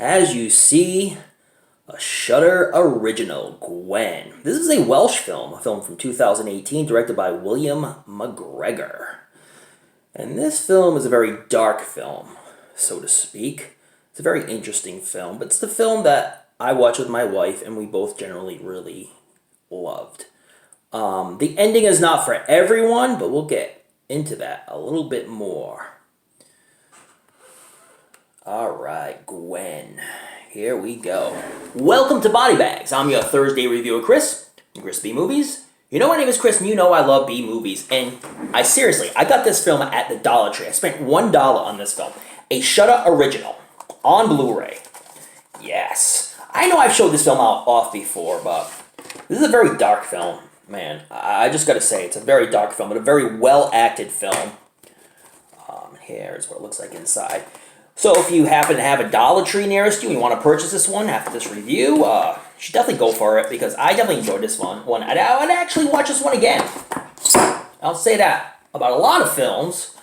as you see, a Shudder original, Gwen. This is a Welsh film, a film from 2018, directed by William McGregor. And this film is a very dark film, so to speak. It's a very interesting film, but it's the film that I watched with my wife and we both generally really loved. The ending is not for everyone, but we'll get into that a little bit more. Alright, Gwen. Here we go. Welcome to Body Bags. I'm your Thursday reviewer, Chris, from ChrisB Movies. You know my name is Chris, and you know I love B movies. And I got this film at the Dollar Tree. I spent $1 on this film. A Shudder original on Blu-ray. Yes. I know I've showed this film off before, but this is a very dark film. Man, I just got to say, it's a very dark film, but a very well-acted film. Here is what it looks like inside. So if you happen to have a Dollar Tree nearest you and you want to purchase this one after this review, you should definitely go for it, because I definitely enjoyed this one. I would actually watch this one again. I'll say that about a lot of films,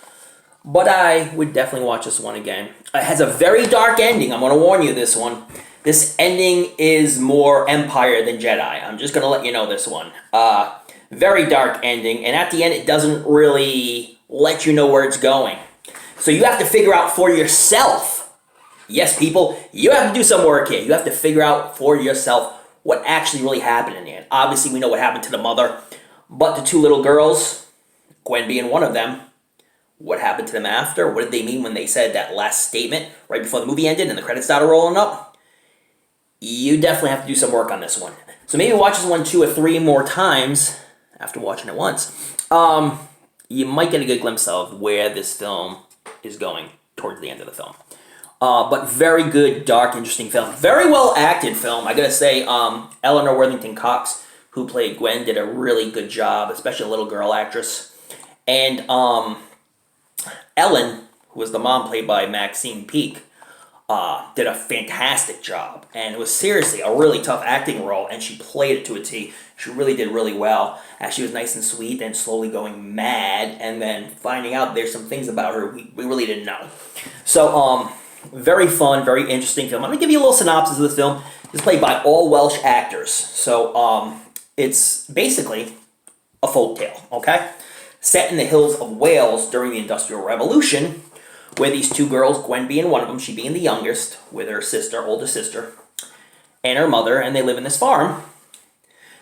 but I would definitely watch this one again. It has a very dark ending. I'm going to warn you this one. This ending is more Empire than Jedi. I'm just going to let you know this one. Very dark ending, and at the end it doesn't really let you know where it's going. So you have to figure out for yourself. Yes, people, you have to do some work here. You have to figure out for yourself what actually really happened in the end. Obviously, we know what happened to the mother, but the two little girls, Gwen being one of them, what happened to them after? What did they mean when they said that last statement right before the movie ended and the credits started rolling up? You definitely have to do some work on this one. So maybe watch this one 2 or 3 more times after watching it once. You might get a good glimpse of where this film is going towards the end of the film. But very good, dark, interesting film. Very well acted film. I gotta say, Eleanor Worthington Cox, who played Gwen, did a really good job, especially a little girl actress. And Ellen, who was the mom played by Maxine Peake, did a fantastic job. And it was seriously a really tough acting role, and she played it to a T. She really did really well, as she was nice and sweet and slowly going mad, and then finding out there's some things about her we really didn't know. So, very fun, very interesting film. I'm going to give you a little synopsis of this film. It's played by all Welsh actors. So, it's basically a folktale, okay? Set in the hills of Wales during the Industrial Revolution, where these two girls, Gwen being one of them, she being the youngest, with her sister, older sister, and her mother, and they live in this farm.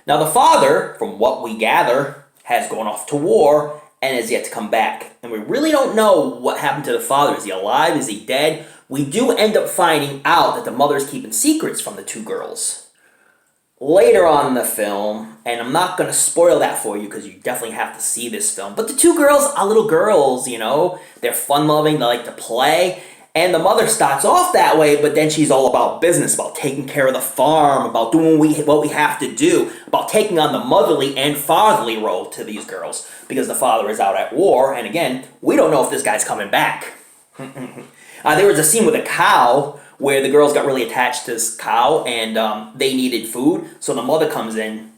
Now, the father, from what we gather, has gone off to war and is yet to come back. And we really don't know what happened to the father. Is he alive? Is he dead? We do end up finding out that the mother is keeping secrets from the two girls later on in the film, and I'm not going to spoil that for you because you definitely have to see this film. But the two girls are little girls, you know. They're fun-loving, they like to play. And the mother starts off that way, but then she's all about business, about taking care of the farm, about doing what we have to do, about taking on the motherly and fatherly role to these girls, because the father is out at war, and again, we don't know if this guy's coming back. There was a scene with a cow where the girls got really attached to this cow, and they needed food, so the mother comes in,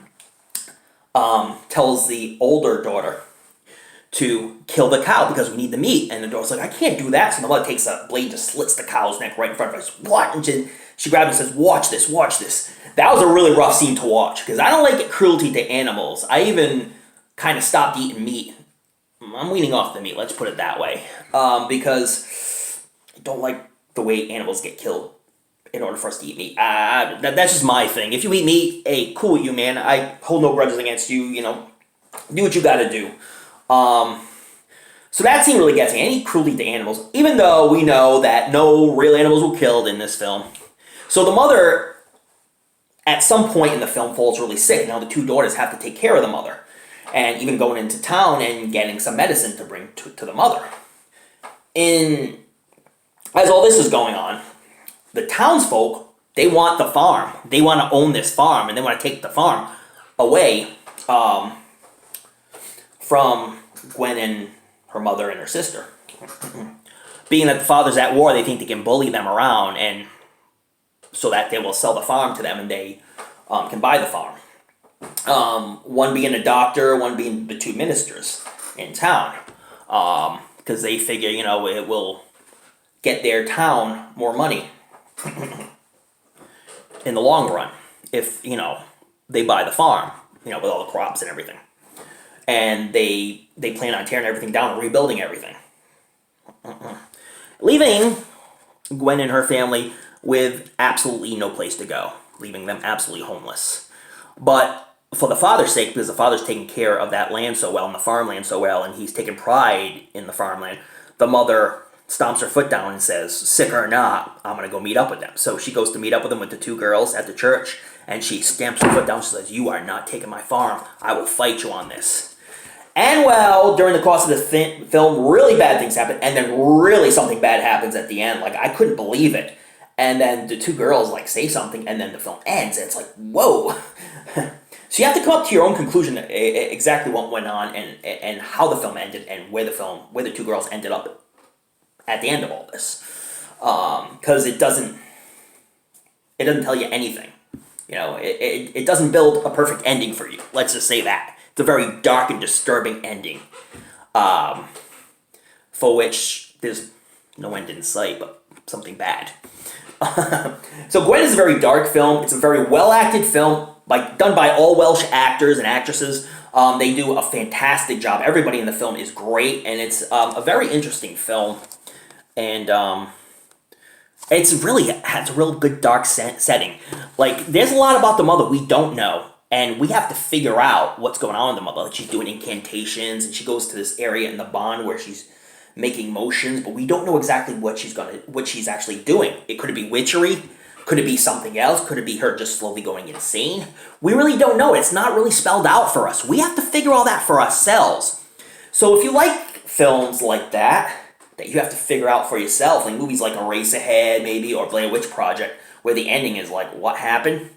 tells the older daughter to kill the cow because we need the meat. And the daughter's like, I can't do that. So the mother takes a blade, just slits the cow's neck right in front of us. What? And she grabs it and says, watch this, watch this. That was a really rough scene to watch, because I don't like cruelty to animals. I even kind of stopped eating meat. I'm weaning off the meat, let's put it that way. Because I don't like the way animals get killed in order for us to eat meat. That's just my thing. If you eat meat, hey, cool with you, man. I hold no grudges against you, you know. Do what you gotta do. So that scene really gets me. Any cruelty to animals, even though we know that no real animals were killed in this film. So the mother, at some point in the film, falls really sick. Now the two daughters have to take care of the mother, and even going into town and getting some medicine to bring to the mother. As all this is going on, the townsfolk, they want the farm. They want to own this farm, and they want to take the farm away from Gwen and her mother and her sister. Being that the father's at war, they think they can bully them around, and so that they will sell the farm to them and they can buy the farm. One being a doctor, one being the two ministers in town. Because they figure, you know, it will get their town more money. in the long run, if, they buy the farm, with all the crops and everything. And they plan on tearing everything down and rebuilding everything. Leaving Gwen and her family with absolutely no place to go. Leaving them absolutely homeless. But for the father's sake, because the father's taking care of that land so well and the farmland so well, and he's taking pride in the farmland, the mother stomps her foot down and says, sick or not, I'm going to go meet up with them. So she goes to meet up with them with the two girls at the church, and she stamps her foot down. She says, you are not taking my farm. I will fight you on this. And well, during the course of the film, really bad things happen, and then really something bad happens at the end. Like, I couldn't believe it. And then the two girls, say something, and then the film ends, and it's like, whoa. So you have to come up to your own conclusion exactly what went on and how the film ended and where the two girls ended up at the end of all this. Because it doesn't tell you anything. It doesn't build a perfect ending for you. Let's just say that. It's a very dark and disturbing ending. For which there's no end in sight, but something bad. So Gwen is a very dark film. It's a very well-acted film, done by all Welsh actors and actresses. They do a fantastic job. Everybody in the film is great, and it's a very interesting film. And it has a real good dark setting. There's a lot about the mother we don't know, and we have to figure out what's going on with the mother. She's doing incantations, and she goes to this area in the barn where she's making motions, but we don't know exactly what she's actually doing. Could it be witchery? Could it be something else? Could it be her just slowly going insane? We really don't know. It's not really spelled out for us. We have to figure all that for ourselves. So if you like films like that you have to figure out for yourself, like movies like Eraserhead maybe, or Blair Witch Project, where the ending is like, what happened?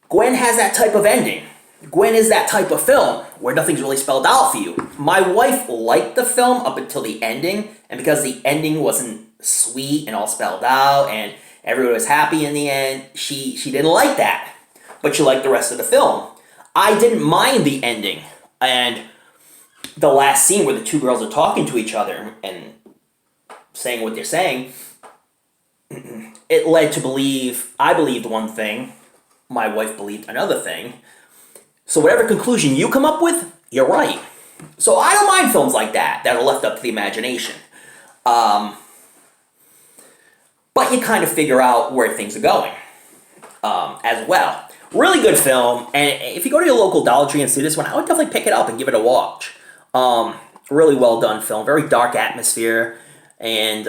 Gwen has that type of ending. Gwen is that type of film where nothing's really spelled out for you. My wife liked the film up until the ending, and because the ending wasn't sweet and all spelled out and everyone was happy in the end, she didn't like that. But she liked the rest of the film. I didn't mind the ending. And the last scene where the two girls are talking to each other and saying what they're saying, it led to I believed one thing, my wife believed another thing. So whatever conclusion you come up with, you're right. So I don't mind films like that are left up to the imagination. But you kind of figure out where things are going as well. Really good film, and if you go to your local Dollar Tree and see this one, I would definitely pick it up and give it a watch. Really well done film, very dark atmosphere, and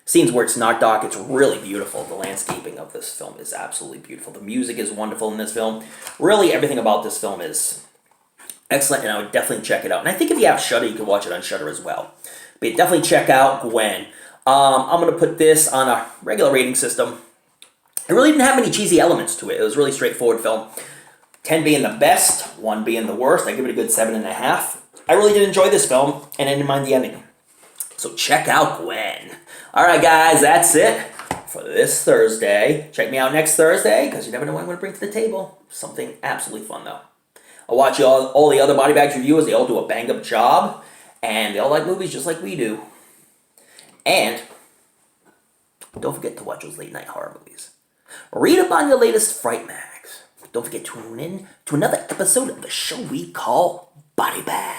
scenes where it's not dark, it's really beautiful. The landscaping of this film is absolutely beautiful. The music is wonderful in this film. Really, everything about this film is excellent, and I would definitely check it out. And I think if you have Shudder, you can watch it on Shudder as well. But definitely check out Gwen. I'm going to put this on a regular rating system. It really didn't have many cheesy elements to it. It was a really straightforward film. 10 being the best, 1 being the worst. I give it a good 7.5. I really did enjoy this film, and I didn't mind the ending. So check out Gwen. Alright guys, that's it for this Thursday. Check me out next Thursday, because you never know what I'm going to bring to the table. Something absolutely fun though. I watch all the other Body Bags reviewers. They all do a bang-up job, and they all like movies just like we do. And don't forget to watch those late-night horror movies. Read up on your latest Fright Mags. Don't forget to tune in to another episode of the show we call Body Bags.